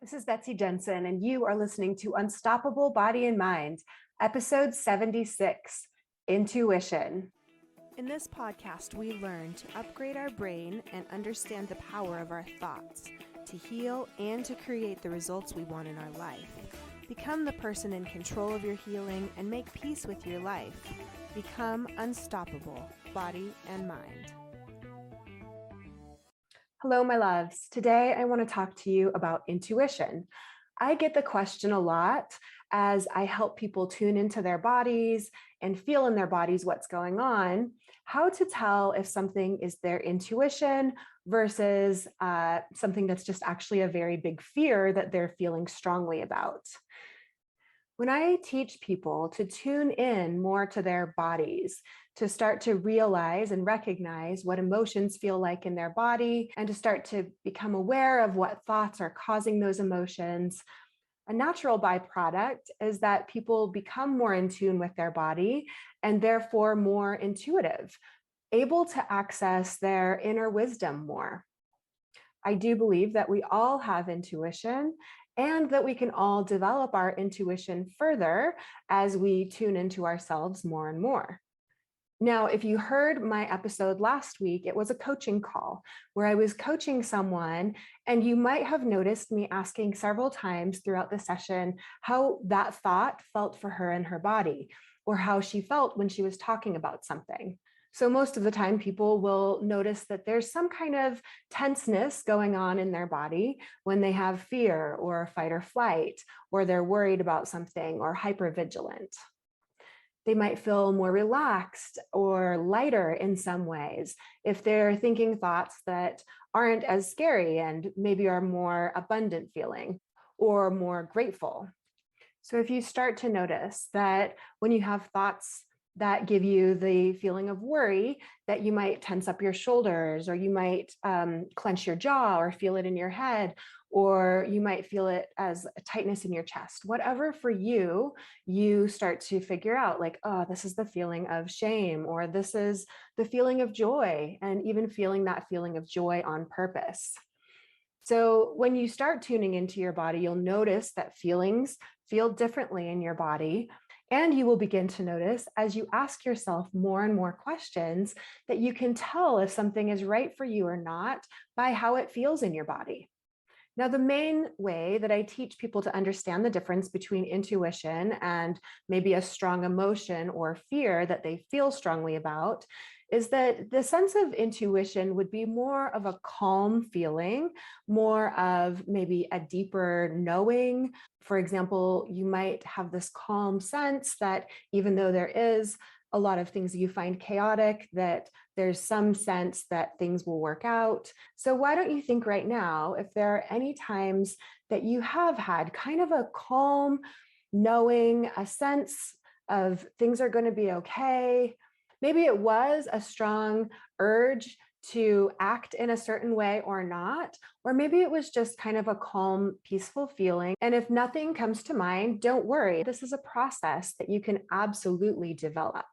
This is Betsy Jensen, and you are listening to Unstoppable Body and Mind, episode 76, Intuition. In this podcast, we learn to upgrade our brain and understand the power of our thoughts, to heal and to create the results we want in our life. Become the person in control of your healing and make peace with your life. Become unstoppable, body and mind. Hello, my loves. Today, I want to talk to you about intuition. I get the question a lot as I help people tune into their bodies and feel in their bodies what's going on, how to tell if something is their intuition versus something that's just actually a very big fear that they're feeling strongly about. When I teach people to tune in more to their bodies, to start to realize and recognize what emotions feel like in their body, and to start to become aware of what thoughts are causing those emotions, a natural byproduct is that people become more in tune with their body and therefore more intuitive, able to access their inner wisdom more. I do believe that we all have intuition and that we can all develop our intuition further as we tune into ourselves more and more. Now, if you heard my episode last week, it was a coaching call where I was coaching someone, and you might have noticed me asking several times throughout the session how that thought felt for her in her body, or how she felt when she was talking about something. So most of the time, people will notice that there's some kind of tenseness going on in their body when they have fear or fight or flight, or they're worried about something or hypervigilant. They might feel more relaxed or lighter in some ways if they're thinking thoughts that aren't as scary and maybe are more abundant feeling or more grateful. So if you start to notice that when you have thoughts that give you the feeling of worry, that you might tense up your shoulders, or you might clench your jaw or feel it in your head, or you might feel it as a tightness in your chest, whatever for you, you start to figure out like, oh, this is the feeling of shame, or this is the feeling of joy, and even feeling that feeling of joy on purpose. So when you start tuning into your body, you'll notice that feelings feel differently in your body. And you will begin to notice as you ask yourself more and more questions that you can tell if something is right for you or not by how it feels in your body. Now, the main way that I teach people to understand the difference between intuition and maybe a strong emotion or fear that they feel strongly about is that the sense of intuition would be more of a calm feeling, more of maybe a deeper knowing. For example, you might have this calm sense that even though there is a lot of things you find chaotic, that there's some sense that things will work out. So why don't you think right now, if there are any times that you have had kind of a calm knowing, a sense of things are going to be okay. Maybe it was a strong urge to act in a certain way or not, or maybe it was just kind of a calm, peaceful feeling. And if nothing comes to mind, don't worry. This is a process that you can absolutely develop.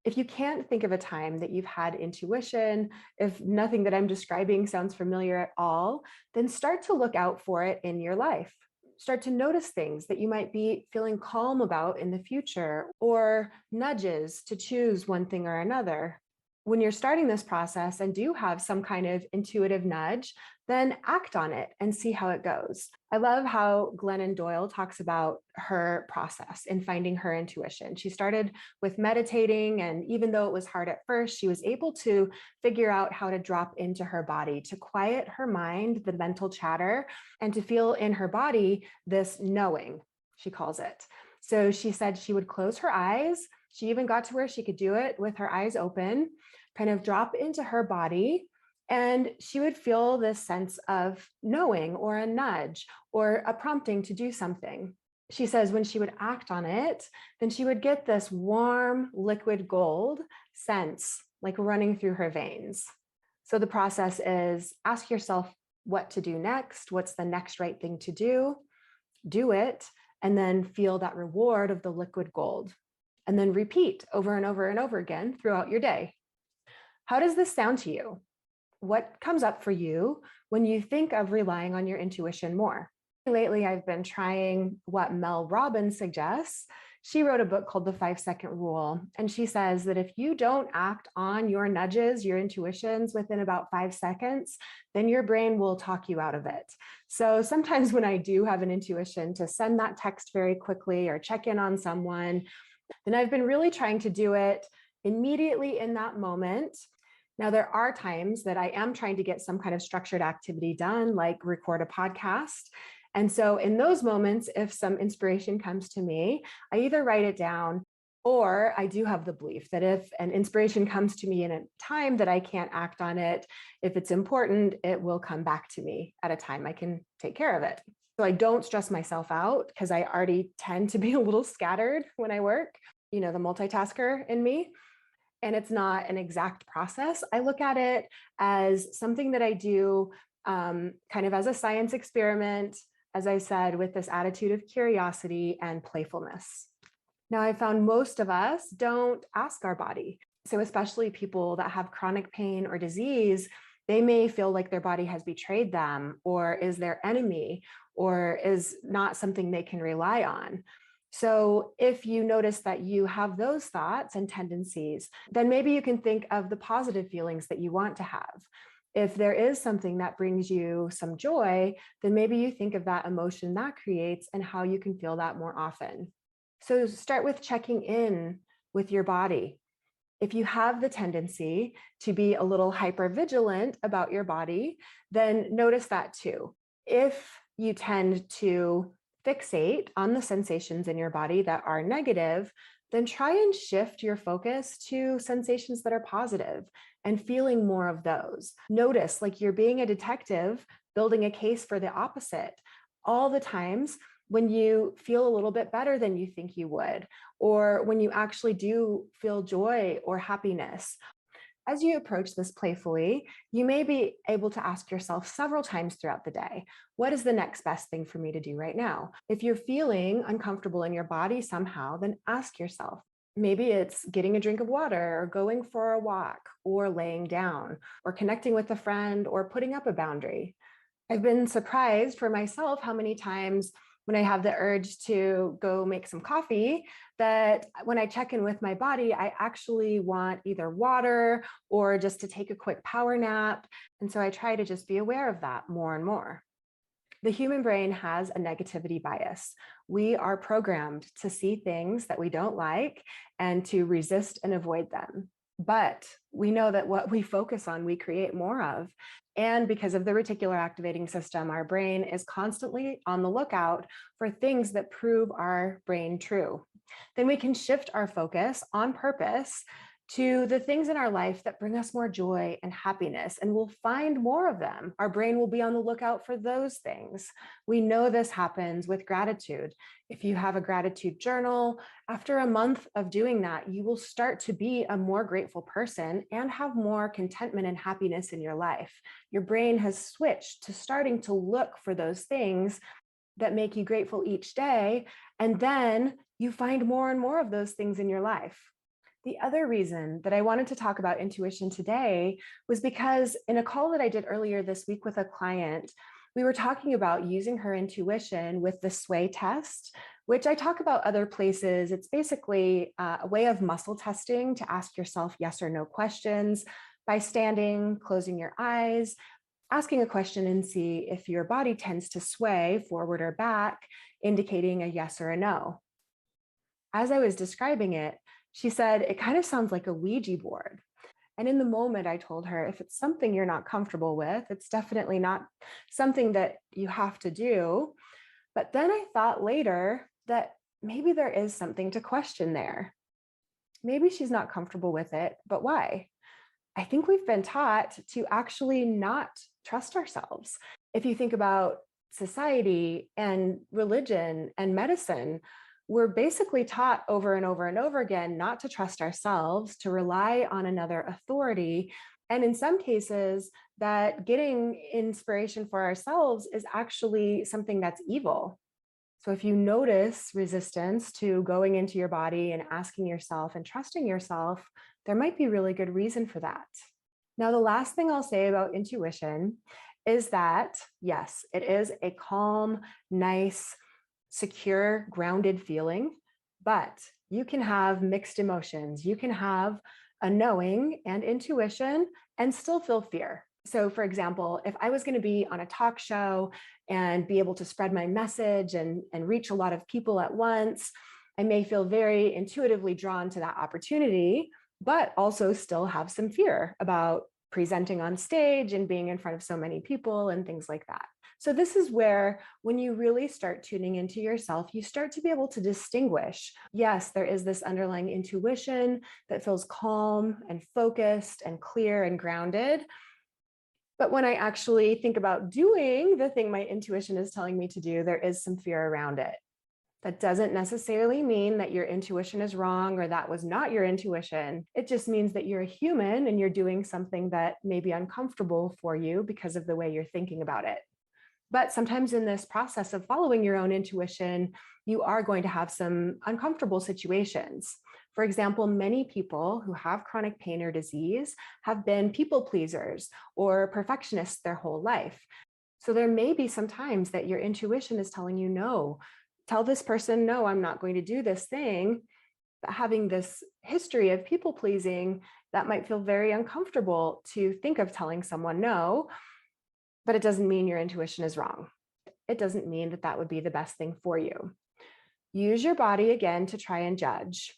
If you can't think of a time that you've had intuition, if nothing that I'm describing sounds familiar at all, then start to look out for it in your life. Start to notice things that you might be feeling calm about in the future, or nudges to choose one thing or another. When you're starting this process and do have some kind of intuitive nudge, then act on it and see how it goes. I love how Glennon Doyle talks about her process in finding her intuition. She started with meditating, and even though it was hard at first, she was able to figure out how to drop into her body, to quiet her mind, the mental chatter, and to feel in her body this knowing, she calls it. So she said she would close her eyes. She even got to where she could do it with her eyes open, kind of drop into her body, and she would feel this sense of knowing or a nudge or a prompting to do something. She says when she would act on it, then she would get this warm liquid gold sense like running through her veins. So the process is ask yourself what to do next. What's the next right thing to do? Do it, and then feel that reward of the liquid gold. And then repeat over and over and over again throughout your day. How does this sound to you? What comes up for you when you think of relying on your intuition more? Lately, I've been trying what Mel Robbins suggests. She wrote a book called The 5 Second Rule. And she says that if you don't act on your nudges, your intuitions within about 5 seconds, then your brain will talk you out of it. So sometimes when I do have an intuition to send that text very quickly or check in on someone, then I've been really trying to do it immediately in that moment. Now, there are times that I am trying to get some kind of structured activity done, like record a podcast. And so, in those moments, if some inspiration comes to me, I either write it down or I do have the belief that if an inspiration comes to me in a time that I can't act on it, if it's important, it will come back to me at a time I can take care of it. So I don't stress myself out because I already tend to be a little scattered when I work, the multitasker in me. And it's not an exact process. I look at it as something that I do kind of as a science experiment, as I said, with this attitude of curiosity and playfulness. Now, I found most of us don't ask our body. So, especially people that have chronic pain or disease, they may feel like their body has betrayed them or is their enemy or is not something they can rely on. So, if you notice that you have those thoughts and tendencies, then maybe you can think of the positive feelings that you want to have. If there is something that brings you some joy, then maybe you think of that emotion that creates and how you can feel that more often. So start with checking in with your body. If you have the tendency to be a little hyper vigilant about your body, then notice that too. If you tend to fixate on the sensations in your body that are negative, then try and shift your focus to sensations that are positive and feeling more of those. Notice like you're being a detective, building a case for the opposite. All the times when you feel a little bit better than you think you would, or when you actually do feel joy or happiness. As you approach this playfully, you may be able to ask yourself several times throughout the day, what is the next best thing for me to do right now? If you're feeling uncomfortable in your body somehow, then ask yourself. Maybe it's getting a drink of water or going for a walk or laying down or connecting with a friend or putting up a boundary. I've been surprised for myself how many times when I have the urge to go make some coffee, that when I check in with my body, I actually want either water or just to take a quick power nap. And so I try to just be aware of that more and more. The human brain has a negativity bias. We are programmed to see things that we don't like and to resist and avoid them. But we know that what we focus on, we create more of. And because of the reticular activating system, our brain is constantly on the lookout for things that prove our brain true. Then we can shift our focus on purpose to the things in our life that bring us more joy and happiness, and we'll find more of them. Our brain will be on the lookout for those things. We know this happens with gratitude. If you have a gratitude journal, after a month of doing that, you will start to be a more grateful person and have more contentment and happiness in your life. Your brain has switched to starting to look for those things that make you grateful each day, and then you find more and more of those things in your life. The other reason that I wanted to talk about intuition today was because in a call that I did earlier this week with a client, we were talking about using her intuition with the sway test, which I talk about other places. It's basically a way of muscle testing to ask yourself yes or no questions by standing, closing your eyes, asking a question and see if your body tends to sway forward or back, indicating a yes or a no. As I was describing it, she said, it kind of sounds like a Ouija board. And in the moment, I told her, if it's something you're not comfortable with, it's definitely not something that you have to do. But then I thought later that maybe there is something to question there. Maybe she's not comfortable with it, but why? I think we've been taught to actually not trust ourselves. If you think about society and religion and medicine, we're basically taught over and over and over again not to trust ourselves, to rely on another authority. And in some cases, that getting inspiration for ourselves is actually something that's evil. So if you notice resistance to going into your body and asking yourself and trusting yourself, there might be really good reason for that. Now, the last thing I'll say about intuition is that, yes, it is a calm, nice, secure, grounded feeling, but you can have mixed emotions. You can have a knowing and intuition and still feel fear. So, for example, if I was going to be on a talk show and be able to spread my message and reach a lot of people at once, I may feel very intuitively drawn to that opportunity, but also still have some fear about presenting on stage and being in front of so many people and things like that. So, this is where, when you really start tuning into yourself, you start to be able to distinguish. Yes, there is this underlying intuition that feels calm and focused and clear and grounded. But when I actually think about doing the thing my intuition is telling me to do, there is some fear around it. That doesn't necessarily mean that your intuition is wrong or that was not your intuition. It just means that you're a human and you're doing something that may be uncomfortable for you because of the way you're thinking about it. But sometimes in this process of following your own intuition, you are going to have some uncomfortable situations. For example, many people who have chronic pain or disease have been people pleasers or perfectionists their whole life. So there may be some times that your intuition is telling you, no, tell this person, no, I'm not going to do this thing. But having this history of people pleasing, that might feel very uncomfortable to think of telling someone no, but it doesn't mean your intuition is wrong. It doesn't mean that that would be the best thing for you. Use your body again to try and judge.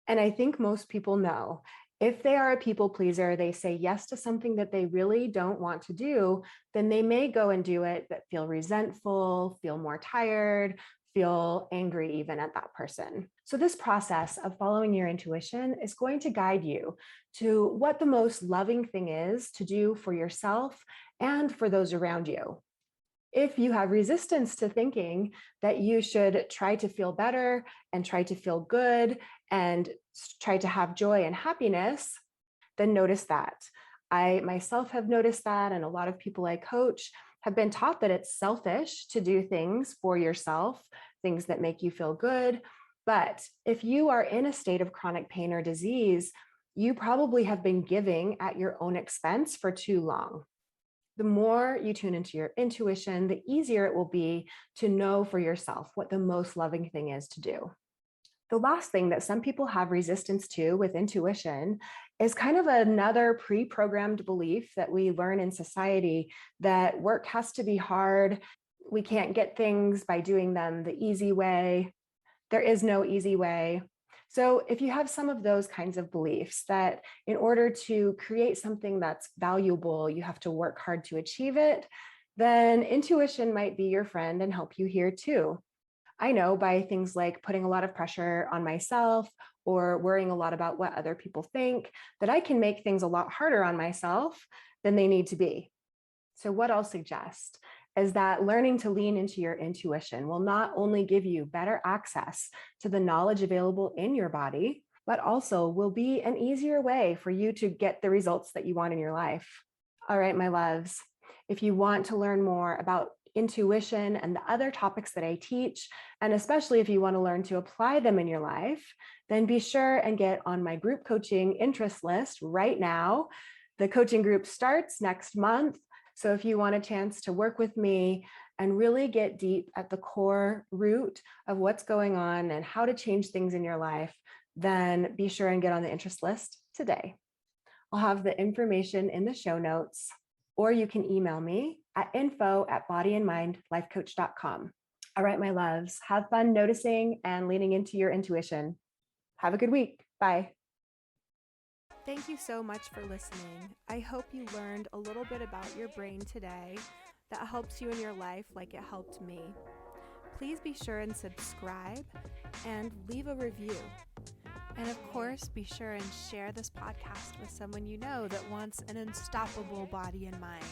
And I think most people know if they are a people pleaser, they say yes to something that they really don't want to do, then they may go and do it, but feel resentful, feel more tired, feel angry even at that person. So, this process of following your intuition is going to guide you to what the most loving thing is to do for yourself and for those around you. If you have resistance to thinking that you should try to feel better and try to feel good and try to have joy and happiness, then notice that. I myself have noticed that, and a lot of people I coach have been taught that it's selfish to do things for yourself, things that make you feel good. But if you are in a state of chronic pain or disease, you probably have been giving at your own expense for too long. The more you tune into your intuition, the easier it will be to know for yourself what the most loving thing is to do. The last thing that some people have resistance to with intuition is kind of another pre programmed belief that we learn in society that work has to be hard. We can't get things by doing them the easy way. There is no easy way. So, if you have some of those kinds of beliefs that in order to create something that's valuable, you have to work hard to achieve it, then intuition might be your friend and help you here too. I know by things like putting a lot of pressure on myself or worrying a lot about what other people think that I can make things a lot harder on myself than they need to be. So, what I'll suggest is that learning to lean into your intuition will not only give you better access to the knowledge available in your body, but also will be an easier way for you to get the results that you want in your life. All right, my loves, if you want to learn more about intuition and the other topics that I teach, and especially if you want to learn to apply them in your life, then be sure and get on my group coaching interest list right now. The coaching group starts next month. So if you want a chance to work with me and really get deep at the core root of what's going on and how to change things in your life, then be sure and get on the interest list today. I'll have the information in the show notes, or you can email me at info@bodyandmindlifecoach.com. All right, my loves, have fun noticing and leaning into your intuition. Have a good week. Bye. Thank you so much for listening. I hope you learned a little bit about your brain today that helps you in your life like it helped me. Please be sure and subscribe and leave a review. And of course, be sure and share this podcast with someone you know that wants an unstoppable body and mind.